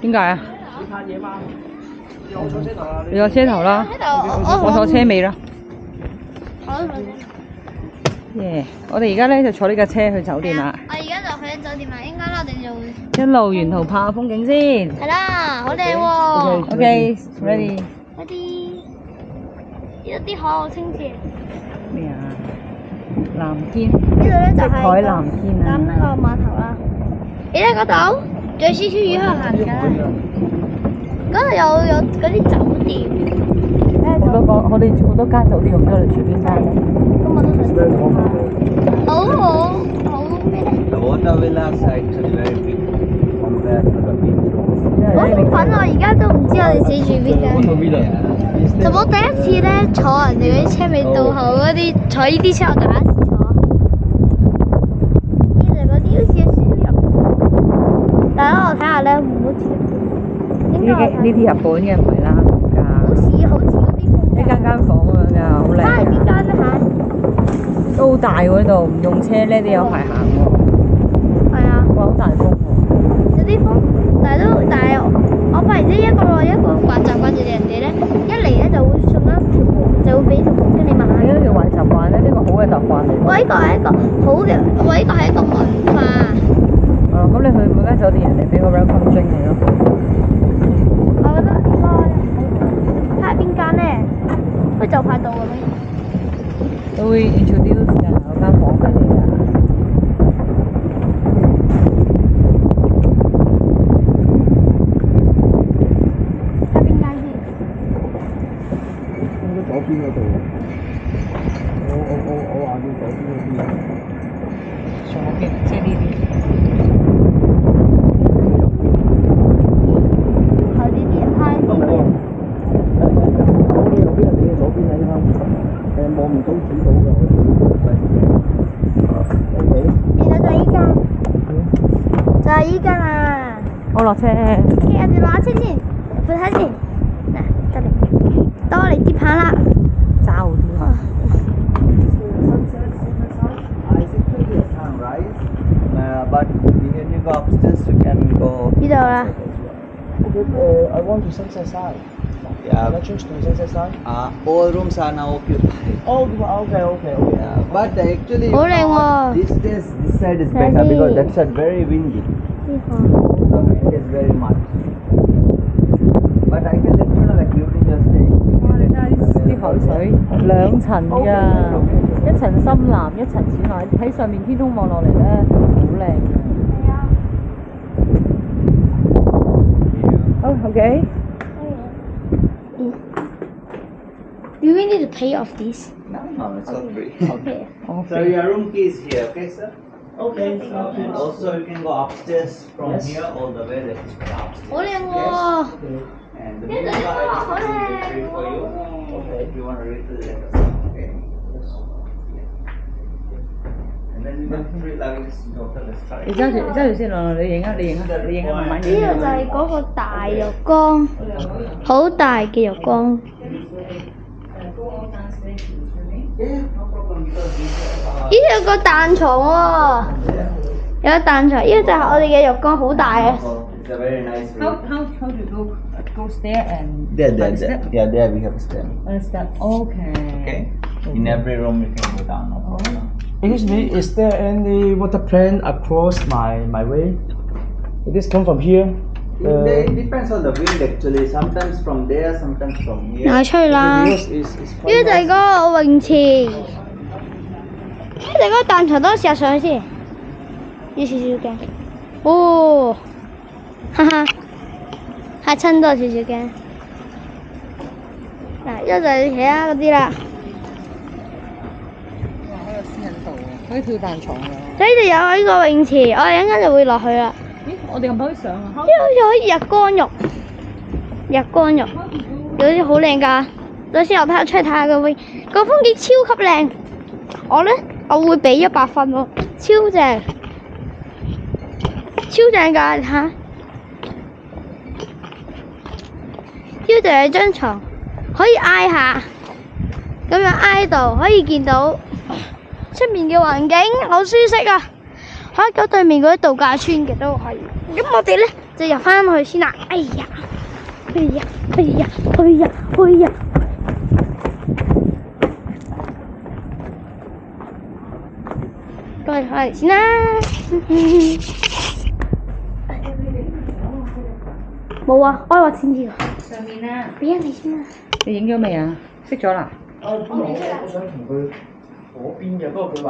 點解啊？你拍嘢嘛？我坐車頭啊！你坐車頭啦，我坐車尾啦。好。耶！我哋而家咧就坐呢架車去酒店啦。我而家就去酒店啦，應該我哋就會一路沿途拍下風景先。係啦，好靚喎。OK，ready。嗰啲海好清澈。咩啊？藍天。呢度咧就係海藍天啊！咁呢個碼頭啦。你睇嗰度，仲有少少魚喺度行緊。嗰度有嗰啲酒店。我哋好多間酒店，唔知我哋住邊間咧？咁我都想住。好咩咧？ The water villas are actually very big compared to the beach rooms. 好興奮啊！而家都唔知我哋死住邊間。就我第一次咧坐人哋嗰啲車尾到後嗰啲，坐呢啲車我第一次坐。呢度嗰啲好似有少少日本，但係我睇下咧，唔好似日本。呢啲日本嘅唔係啦，好似嗰啲風格。一間房咁樣㗎，好靚。係邊間咧嚇？都好大喎，呢度唔用車咧都有排行喎。係啊。哇！好大風喎。有啲風，但係我發現呢一個習慣住人哋咧，一嚟咧就會送一條毛，就會俾條毛跟你買。係一條壞習慣咧，呢個好嘅習慣嚟。我呢個係一個好嘅，我呢個係一個文化。哦，咁你去每間酒店，人哋俾個 welcome drink 你咯。我覺得應該睇下邊間咧，佢就快到咁樣。佢會 introduce 㗎，嗰間房俾你㗎。睇邊間先？應該左邊嗰度。我話要左邊嗰邊。左邊即係呢啲。係呢啲，係呢啲。右邊係你嘅左邊係啱。望唔到指到嘅，我哋。原來就係依間，就係依間啊！我落車。企人哋落車先，入去睇先。嗱，得嚟，到我嚟接棒啦。揸好啲啊！ But when you go upstairs, you can go. 呢度啦。Okay, I want to sunset side. Yeah. Can I change to sunset side? All rooms are now occupied. Oh, okay. Yeah, but actually,好靚喎。 these days this side is better because that side very windy. 呢個。 The wind is very much. But I can let you know like during your stay. 哇！你睇下啲海水，兩層㗎，一層深藍，一層淺海。喺上面天空望落嚟咧，好靚。係啊。好 OK。 Do we need to pay off this? No, it's all free. Okay. So your room key is here, okay, sir? Okay. So, and also you can go upstairs from Yes. here all the way there. Upstairs. 好靚喎！ And the Yes, villa yes, is yes. free for you. Okay, if you want to refill, let us know. Okay. And then you can free luggage to hotel restaurant. 你揸住先，你影啊，慢慢呢影。度就係嗰個大浴缸，好大嘅浴缸。 Yeah, no problem because this 呢度有個彈床喎，有個彈床。呢個就係我哋嘅浴缸，好大嘅。 it's a very nice room. How to go stair and There. Yeah, there we have a stair. step. Okay. Okay. In every room you can go down. No problem. Excuse me, is there any water plant across my way? Did this come from here? It depends on the wind actually. Sometimes from there, sometimes from here. 拿出去啦！呢 Because it's 個就係嗰個泳池，呢就係嗰個彈床，等我試下上去先。有少少驚。哦，哈哈，嚇親多少少驚。嗱，呢個就係其他嗰啲啦。哇！好有私隱度喎，可以跳彈床㗎。呢度有呢個泳池，我哋一陣間就會落去啦。 咦？我哋可唔可以上啊？呢度好似可以日光浴，日光浴有啲好靚㗎。等先，我睇下出去睇下個風景超級靚。我會俾100分咯，超正，超正㗎！你睇下，呢度就係張床，可以挨下，咁樣挨到可以見到出面嘅環境，好舒適啊！海角對面嗰啲度假村嘅都可以。咁我哋咧就入翻去先啦。哎呀，哎呀，哎呀，哎呀，哎呀！過嚟先啦。冇啊，我話錢要。上面啊，俾人哋先啦。你影咗未啊？熄咗啦？我想同佢嗰邊嘅，不過佢話